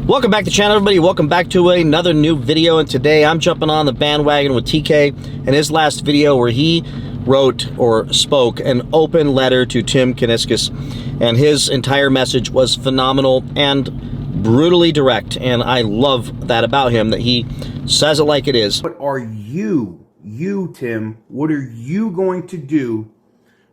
Welcome back to the channel, everybody. Welcome back to another new video, and today I'm jumping on the bandwagon with TK and his last video where he wrote or spoke an open letter to Tim Kuniskis, and his entire message was phenomenal and brutally direct, and I love that about him, that he says it like it is. What are you, Tim, what are you going to do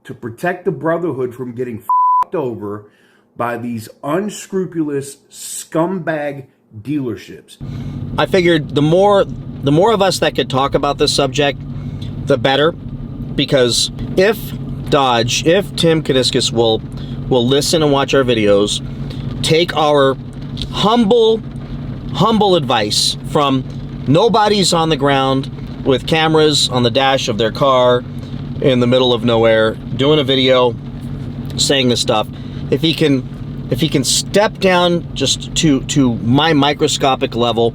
to protect the Brotherhood from getting f***ed over by these unscrupulous scumbag dealerships? I figured the more of us that could talk about this subject, the better, because if Tim Kuniskis will listen and watch our videos, take our humble advice from nobody's on the ground with cameras on the dash of their car in the middle of nowhere doing a video saying this stuff, if he can step down just to my microscopic level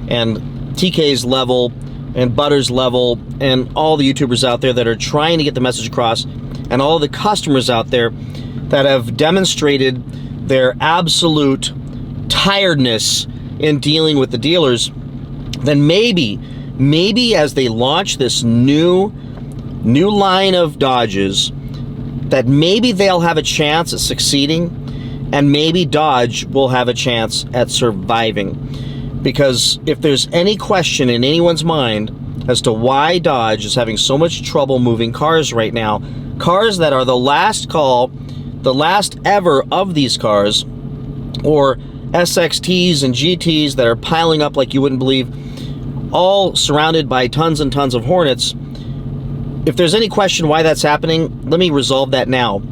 and TK's level and Butter's level and all the YouTubers out there that are trying to get the message across, and all the customers out there that have demonstrated their absolute tiredness in dealing with the dealers, then maybe as they launch this new line of Dodges, that maybe they'll have a chance at succeeding, and maybe Dodge will have a chance at surviving. Because if there's any question in anyone's mind as to why Dodge is having so much trouble moving cars right now, cars that are the last call, the last ever of these cars, or SXTs and GTs that are piling up like you wouldn't believe, all surrounded by tons and tons of Hornets, if there's any question why that's happening, let me resolve that now.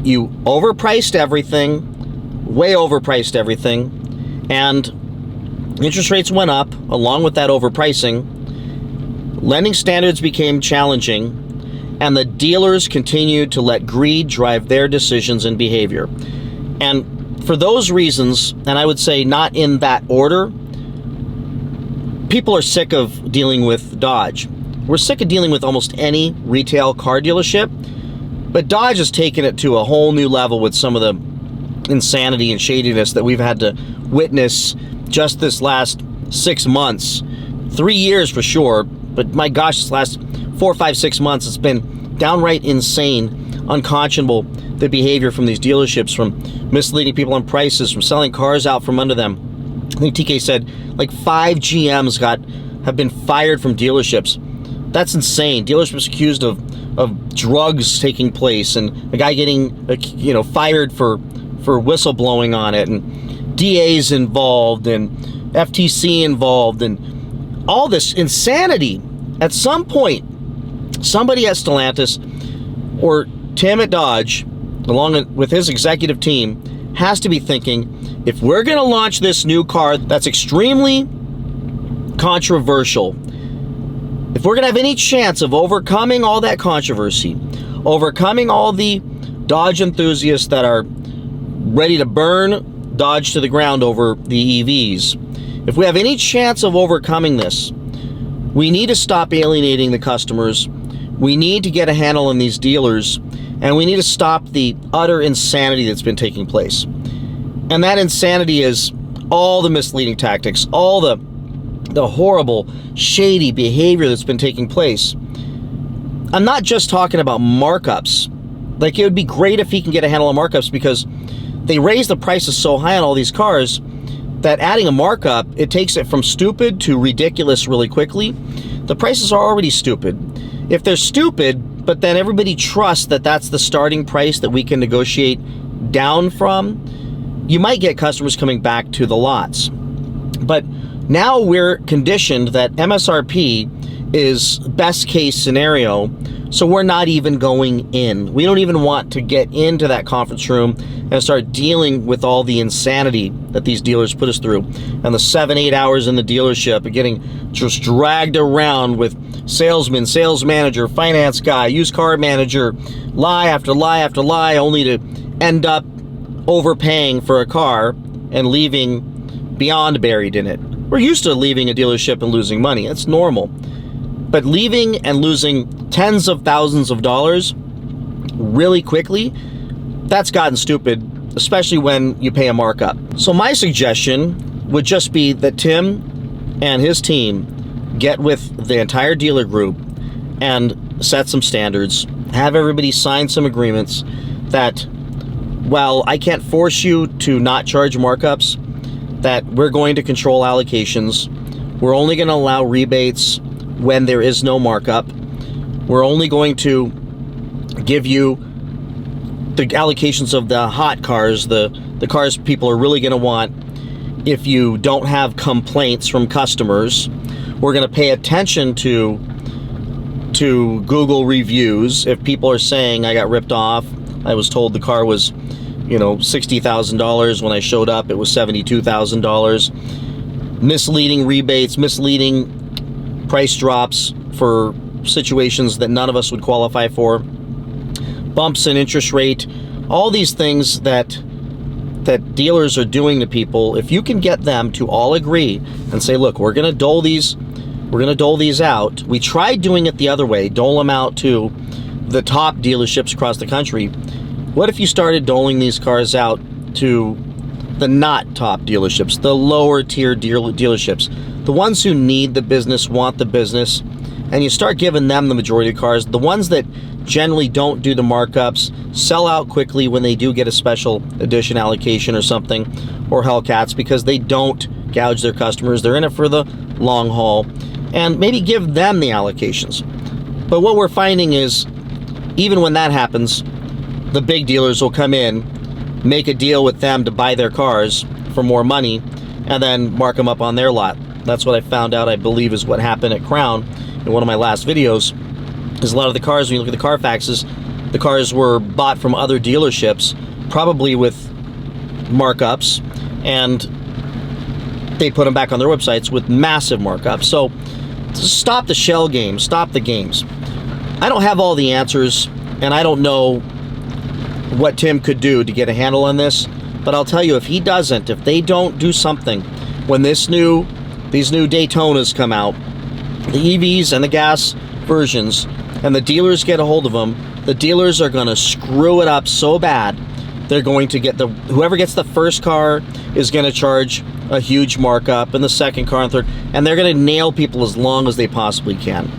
You overpriced everything, way overpriced everything, and interest rates went up along with that overpricing. Lending standards became challenging, and the dealers continued to let greed drive their decisions and behavior. And for those reasons, and I would say not in that order, people are sick of dealing with Dodge. We're sick of dealing with almost any retail car dealership, but Dodge has taken it to a whole new level with some of the insanity and shadiness that we've had to witness just this last 6 months. 3 years for sure, but my gosh, this last 4, 5, 6 months, it's been downright insane, unconscionable, the behavior from these dealerships, from misleading people on prices, from selling cars out from under them. I think TK said like 5 GMs have been fired from dealerships. That's insane. Dealerships accused of drugs taking place, and a guy getting fired for whistleblowing on it, and DAs involved, and FTC involved, and all this insanity. At some point, somebody at Stellantis or Tim at Dodge, along with his executive team, has to be thinking, if we're going to launch this new car that's extremely controversial, if we're going to have any chance of overcoming all that controversy, overcoming all the Dodge enthusiasts that are ready to burn Dodge to the ground over the EVs, if we have any chance of overcoming this, we need to stop alienating the customers. We need to get a handle on these dealers, and we need to stop the utter insanity that's been taking place. And that insanity is all the misleading tactics, all the horrible, shady behavior that's been taking place. I'm not just talking about markups. Like, it would be great if he can get a handle on markups, because they raise the prices so high on all these cars that adding a markup, it takes it from stupid to ridiculous really quickly. The prices are already stupid. If they're stupid, but then everybody trusts that that's the starting price that we can negotiate down from, you might get customers coming back to the lots. But now we're conditioned that MSRP is best case scenario, so we're not even going in. We don't even want to get into that conference room and start dealing with all the insanity that these dealers put us through, and the 7-8 hours in the dealership and getting just dragged around with salesman, sales manager, finance guy, used car manager, lie after lie after lie, only to end up overpaying for a car and leaving beyond buried in it. We're used to leaving a dealership and losing money. That's normal. But leaving and losing tens of thousands of dollars really quickly, that's gotten stupid, especially when you pay a markup. So my suggestion would just be that Tim and his team get with the entire dealer group and set some standards, have everybody sign some agreements that, while I can't force you to not charge markups, that we're going to control allocations. We're only going to allow rebates when there is no markup. We're only going to give you the allocations of the hot cars, the cars people are really going to want. If you don't have complaints from customers, we're going to pay attention to Google reviews. If people are saying I got ripped off, I was told the car was, you know, $60,000. When I showed up, it was $72,000. Misleading rebates, misleading price drops for situations that none of us would qualify for. Bumps in interest rate, all these things that dealers are doing to people. If you can get them to all agree and say, look, we're going to dole these out. We tried doing it the other way, dole them out to the top dealerships across the country. What if you started doling these cars out to the not top dealerships, the lower tier dealerships, the ones who need the business, want the business, and you start giving them the majority of cars, the ones that generally don't do the markups, sell out quickly when they do get a special edition allocation or something, or Hellcats, because they don't gouge their customers. They're in it for the long haul, and maybe give them the allocations. But what we're finding is, even when that happens, the big dealers will come in, make a deal with them to buy their cars for more money, and then mark them up on their lot. That's what I found out, I believe, is what happened at Crown in one of my last videos. Is a lot of the cars, when you look at the Carfaxes, the cars were bought from other dealerships, probably with markups, and they put them back on their websites with massive markups. So stop the shell game, stop the games. I don't have all the answers, and I don't know what Tim could do to get a handle on this, but I'll tell you, if he doesn't, if they don't do something, when these new Daytonas come out, the EVs and the gas versions, and the dealers get a hold of them, the dealers are going to screw it up so bad. They're going to get whoever gets the first car is going to charge a huge markup, and the second car and third, and they're going to nail people as long as they possibly can.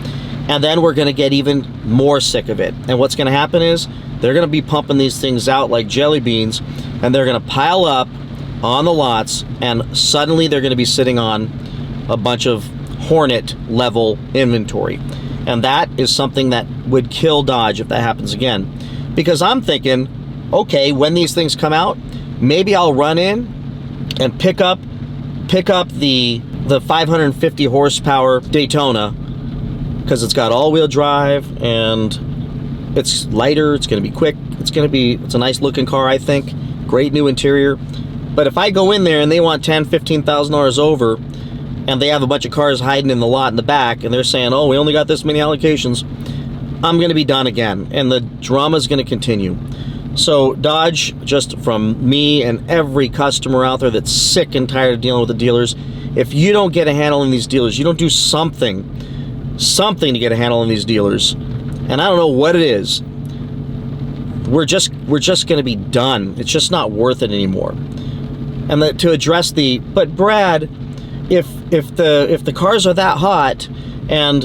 And then we're going to get even more sick of it. And what's going to happen is they're going to be pumping these things out like jelly beans, and they're going to pile up on the lots, and suddenly they're going to be sitting on a bunch of Hornet level inventory. And that is something that would kill Dodge if that happens again. Because I'm thinking, okay, when these things come out, maybe I'll run in and pick up the 550 horsepower Daytona, because it's got all-wheel drive and it's lighter, it's going to be quick, it's a nice looking car, I think. Great new interior. But if I go in there and they want $10,000-$15,000 over, and they have a bunch of cars hiding in the lot in the back, and they're saying, oh, we only got this many allocations, I'm going to be done again, and the drama's going to continue. So Dodge, just from me and every customer out there that's sick and tired of dealing with the dealers, if you don't get a handle on these dealers, you don't do something to get a handle on these dealers, and I don't know what it is, we're just going to be done. It's just not worth it anymore. And to address but Brad, if the cars are that hot and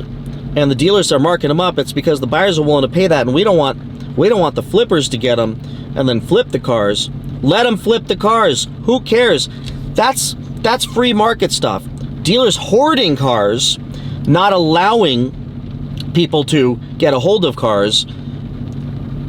the dealers are marking them up, it's because the buyers are willing to pay that, and we don't want the flippers to get them and then flip the cars. Let them flip the cars. Who cares? That's free market stuff. Dealers hoarding cars, not allowing people to get a hold of cars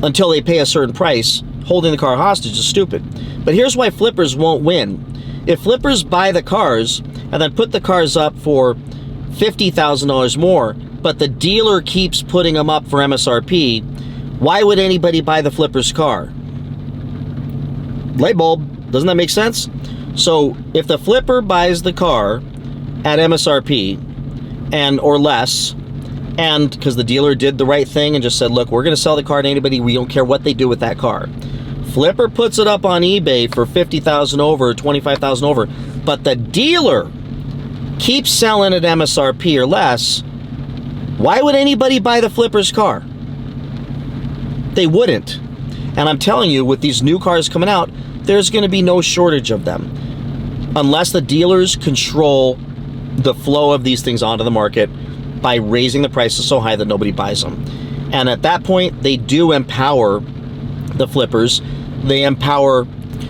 until they pay a certain price, holding the car hostage, is stupid. But here's why flippers won't win. If flippers buy the cars and then put the cars up for $50,000 more, but the dealer keeps putting them up for MSRP, why would anybody buy the flipper's car? Light bulb. Doesn't that make sense? So if the flipper buys the car at MSRP or less, and because the dealer did the right thing and just said, look, we're going to sell the car to anybody, we don't care what they do with that car. Flipper puts it up on eBay for $50,000 over, $25,000 over, but the dealer keeps selling at MSRP or less. Why would anybody buy the flipper's car? They wouldn't. And I'm telling you, with these new cars coming out, there's going to be no shortage of them. unless the dealers control the flow of these things onto the market by raising the prices so high that nobody buys them. And at that point, they do empower the flippers. They empower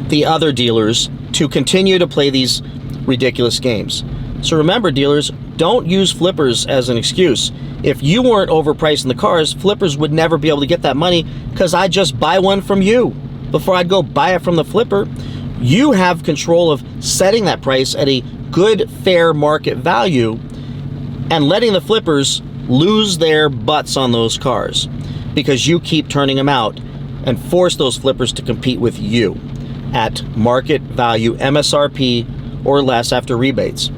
the other dealers to continue to play these ridiculous games. So remember, dealers, don't use flippers as an excuse. If you weren't overpricing the cars, flippers would never be able to get that money, because I'd just buy one from you before I'd go buy it from the flipper. You have control of setting that price at a good, fair market value and letting the flippers lose their butts on those cars, because you keep turning them out and force those flippers to compete with you at market value, MSRP or less after rebates.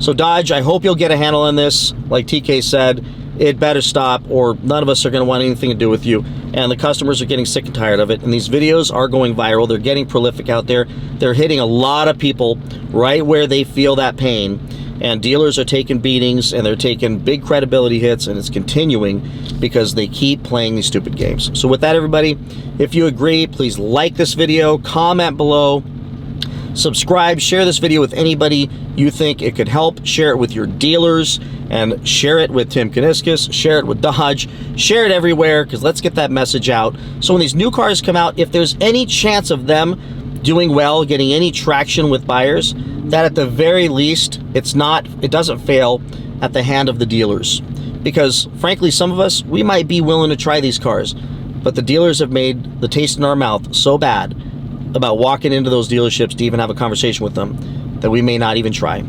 So Dodge, I hope you'll get a handle on this. Like TK said, it better stop, or none of us are going to want anything to do with you. And the customers are getting sick and tired of it. And these videos are going viral. They're getting prolific out there. They're hitting a lot of people right where they feel that pain. And dealers are taking beatings, and they're taking big credibility hits, and it's continuing because they keep playing these stupid games. So with that, everybody, if you agree, please like this video, comment below, subscribe, share this video with anybody you think it could help, share it with your dealers, and share it with Tim Kuniskis, share it with Dodge, share it everywhere, because let's get that message out. So when these new cars come out, if there's any chance of them doing well, getting any traction with buyers, that at the very least, it doesn't fail at the hand of the dealers. Because frankly, some of us, we might be willing to try these cars, but the dealers have made the taste in our mouth so bad about walking into those dealerships to even have a conversation with them that we may not even try.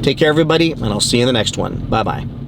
Take care, everybody, and I'll see you in the next one. Bye-bye.